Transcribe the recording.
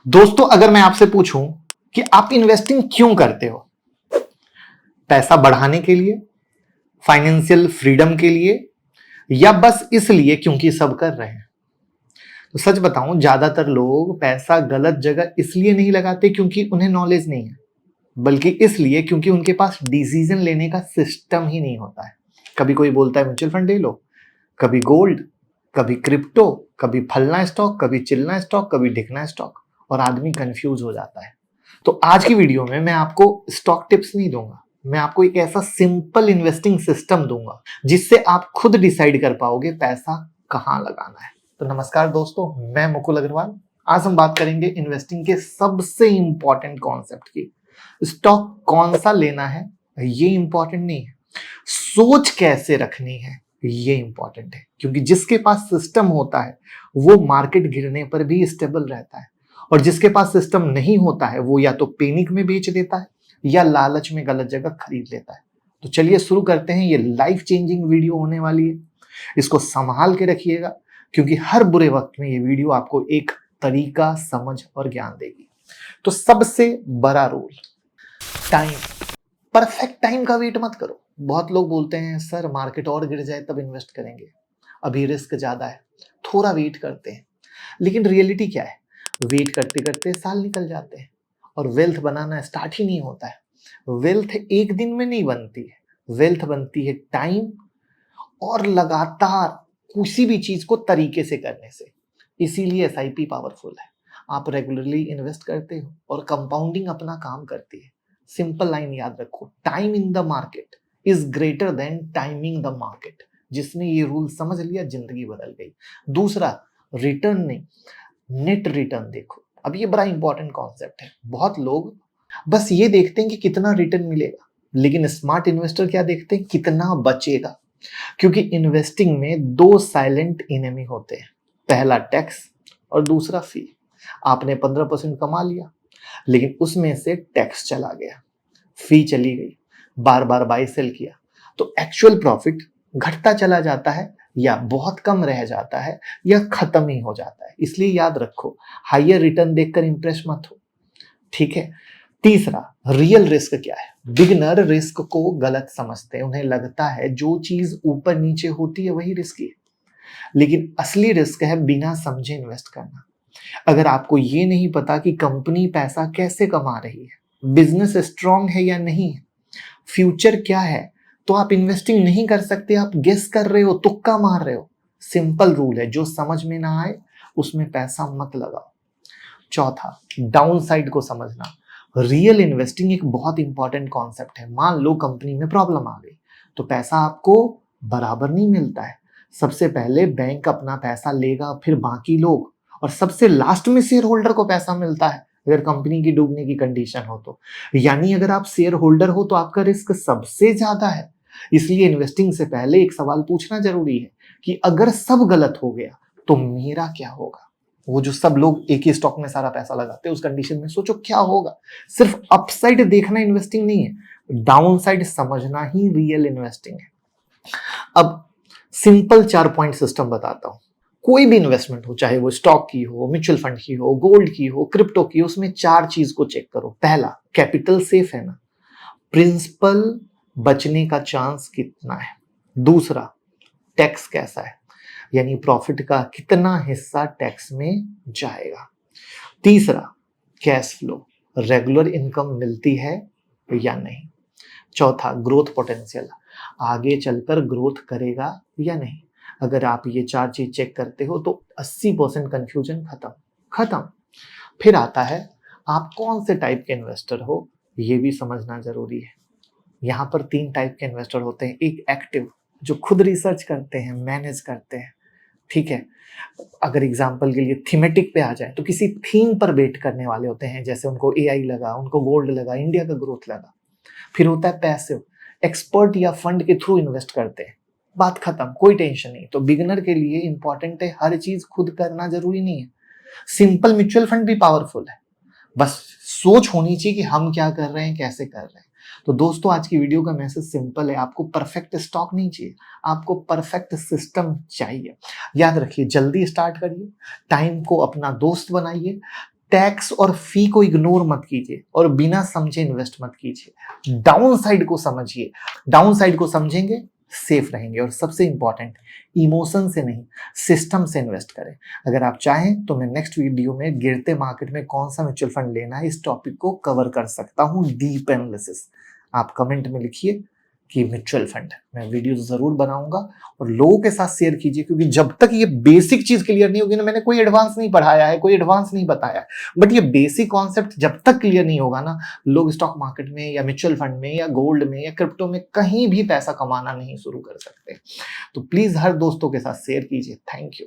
दोस्तों, अगर मैं आपसे पूछूं कि आप इन्वेस्टिंग क्यों करते हो, पैसा बढ़ाने के लिए, फाइनेंशियल फ्रीडम के लिए, या बस इसलिए क्योंकि सब कर रहे हैं, तो सच बताऊं, ज्यादातर लोग पैसा गलत जगह इसलिए नहीं लगाते क्योंकि उन्हें नॉलेज नहीं है, बल्कि इसलिए क्योंकि उनके पास डिसीजन लेने का सिस्टम ही नहीं होता है। कभी कोई बोलता है म्यूचुअल फंड ले लो, कभी गोल्ड, कभी क्रिप्टो, कभी फलना स्टॉक, कभी चिलना स्टॉक, कभी ढिकना स्टॉक, और आदमी कंफ्यूज हो जाता है। तो आज की वीडियो में मैं आपको स्टॉक टिप्स नहीं दूंगा, मैं आपको एक ऐसा सिंपल इन्वेस्टिंग सिस्टम दूंगा जिससे आप खुद डिसाइड कर पाओगे पैसा कहां लगाना है। तो नमस्कार दोस्तों, मैं मुकुल अग्रवाल। आज हम बात करेंगे इन्वेस्टिंग के सबसे इंपॉर्टेंट कॉन्सेप्ट की। स्टॉक कौन सा लेना है ये इंपॉर्टेंट नहीं है, सोच कैसे रखनी है ये इंपॉर्टेंट है। क्योंकि जिसके पास सिस्टम होता है वो मार्केट गिरने पर भी स्टेबल रहता है, और जिसके पास सिस्टम नहीं होता है वो या तो पैनिक में बेच देता है या लालच में गलत जगह खरीद लेता है। तो चलिए शुरू करते हैं। ये लाइफ चेंजिंग वीडियो होने वाली है, इसको संभाल के रखिएगा, क्योंकि हर बुरे वक्त में ये वीडियो आपको एक तरीका, समझ और ज्ञान देगी। तो सबसे बड़ा रूल, टाइम। परफेक्ट टाइम का वेट मत करो। बहुत लोग बोलते हैं सर मार्केट और गिर जाए तब इन्वेस्ट करेंगे, अभी रिस्क ज्यादा है, थोड़ा वेट करते हैं। लेकिन रियलिटी क्या है, वेट करते करते साल निकल जाते हैं और वेल्थ बनाना स्टार्ट ही नहीं होता है। वेल्थ एक दिन में नहीं बनती है, वेल्थ बनती है टाइम और लगातार किसी भी चीज को तरीके से करने से। इसीलिए एसआईपी पावरफुल है। आप रेगुलरली इन्वेस्ट करते हो और कंपाउंडिंग अपना काम करती है। सिंपल लाइन याद रखो, time in the market is greater than timing the market. जिसने ये रूल समझ लिया जिंदगी बदल गई। दूसरा, रिटर्न नहीं, नेट रिटर्न देखो। अब ये बड़ा इंपॉर्टेंट कॉन्सेप्ट है। बहुत लोग बस ये देखते हैं कि कितना रिटर्न मिलेगा, लेकिन स्मार्ट इन्वेस्टर क्या देखते हैं, कितना बचेगा। क्योंकि इन्वेस्टिंग में दो साइलेंट एनिमी होते हैं, पहला टैक्स और दूसरा फी। आपने 15% कमा लिया, लेकिन उसमें से टैक्स चला गया, फी चली गई, बार बार बाय सेल किया, तो एक्चुअल प्रॉफिट घटता चला जाता है, या बहुत कम रह जाता है, या खत्म ही हो जाता है। इसलिए याद रखो, हायर रिटर्न देखकर इंप्रेस मत हो, ठीक है। तीसरा, रियल रिस्क क्या है। बिगिनर रिस्क को गलत समझते हैं, उन्हें लगता है जो चीज ऊपर नीचे होती है वही रिस्की है, लेकिन असली रिस्क है बिना समझे इन्वेस्ट करना। अगर आपको ये नहीं पता कि कंपनी पैसा कैसे कमा रही है, बिजनेस स्ट्रांग है या नहीं है, फ्यूचर क्या है, तो आप इन्वेस्टिंग नहीं कर सकते। आप गेस कर रहे हो, तुक्का मार रहे हो। सिंपल रूल है, जो समझ में ना आए उसमें पैसा मत लगाओ। चौथा, डाउन साइड को समझना। रियल इन्वेस्टिंग एक बहुत इंपॉर्टेंट कॉन्सेप्ट है। मान लो कंपनी में प्रॉब्लम आ गई, तो पैसा आपको बराबर नहीं मिलता है। सबसे पहले बैंक अपना पैसा लेगा, फिर बाकी लोग, और सबसे लास्ट में शेयर होल्डर को पैसा मिलता है अगर कंपनी की डूबने की कंडीशन हो तो। यानी अगर आप शेयर होल्डर हो तो आपका रिस्क सबसे ज्यादा है। इसलिए इन्वेस्टिंग से पहले एक सवाल पूछना जरूरी है कि अगर सब गलत हो गया तो मेरा क्या होगा। वो जो सब लोग एक ही स्टॉक में सारा पैसा लगाते हैं, उस कंडीशन में सोचो क्या होगा। सिर्फ अपसाइड देखना इन्वेस्टिंग नहीं है, डाउन साइड समझना ही रियल इन्वेस्टिंग है। अब सिंपल 4 पॉइंट सिस्टम बताता हूं। कोई भी इन्वेस्टमेंट हो, चाहे वो स्टॉक की हो, म्यूचुअल फंड की हो, गोल्ड की हो, क्रिप्टो की हो, उसमें 4 चीज को चेक करो। पहला, कैपिटल सेफ है ना, प्रिंसिपल बचने का चांस कितना है। दूसरा, टैक्स कैसा है, यानी प्रॉफिट का कितना हिस्सा टैक्स में जाएगा। तीसरा, कैश फ्लो, रेगुलर इनकम मिलती है या नहीं। चौथा, ग्रोथ पोटेंशियल, आगे चलकर ग्रोथ करेगा या नहीं। अगर आप ये 4 चीज चेक करते हो तो 80% कंफ्यूजन खत्म। फिर आता है आप कौन से टाइप के इन्वेस्टर हो, ये भी समझना जरूरी है। यहाँ पर 3 टाइप के इन्वेस्टर होते हैं। एक एक्टिव, जो खुद रिसर्च करते हैं, मैनेज करते हैं, ठीक है। अगर एग्जाम्पल के लिए थीमेटिक पे आ जाए तो किसी थीम पर बेट करने वाले होते हैं, जैसे उनको एआई लगा, उनको गोल्ड लगा, इंडिया का ग्रोथ लगा। फिर होता है पैसिव, एक्सपर्ट या फंड के थ्रू इन्वेस्ट करते हैं, बात खत्म, कोई टेंशन नहीं। तो बिगिनर के लिए इंपॉर्टेंट है, हर चीज खुद करना जरूरी नहीं है। सिंपल म्यूचुअल फंड भी पावरफुल है, बस सोच होनी चाहिए कि हम क्या कर रहे हैं, कैसे कर रहे हैं। तो दोस्तों, आज की वीडियो का मैसेज सिंपल है, आपको परफेक्ट स्टॉक नहीं चाहिए, आपको परफेक्ट सिस्टम चाहिए। याद रखिए, जल्दी स्टार्ट करिए, टाइम को अपना दोस्त बनाइए, टैक्स और फी को इग्नोर मत कीजिए और बिना समझे इन्वेस्ट मत कीजिए। डाउन साइड को समझिए, डाउन साइड को समझेंगे सेफ रहेंगे। और सबसे इंपॉर्टेंट, इमोशन से नहीं, सिस्टम से इन्वेस्ट करें। अगर आप चाहें तो मैं नेक्स्ट वीडियो में गिरते मार्केट में कौन सा म्यूचुअल फंड लेना है, इस टॉपिक को कवर कर सकता हूं, डीप एनालिसिस। आप कमेंट में लिखिए कि म्यूचुअल फंड, मैं वीडियो जरूर बनाऊंगा और लोगों के साथ शेयर कीजिए, क्योंकि जब तक ये बेसिक चीज क्लियर नहीं होगी ना, मैंने कोई एडवांस नहीं पढ़ाया है, कोई एडवांस नहीं बताया है, बट ये बेसिक कॉन्सेप्ट जब तक क्लियर नहीं होगा ना, लोग स्टॉक मार्केट में या म्यूचुअल फंड में या गोल्ड में या क्रिप्टो में कहीं भी पैसा कमाना नहीं शुरू कर सकते। तो प्लीज हर दोस्तों के साथ शेयर कीजिए। Thank you.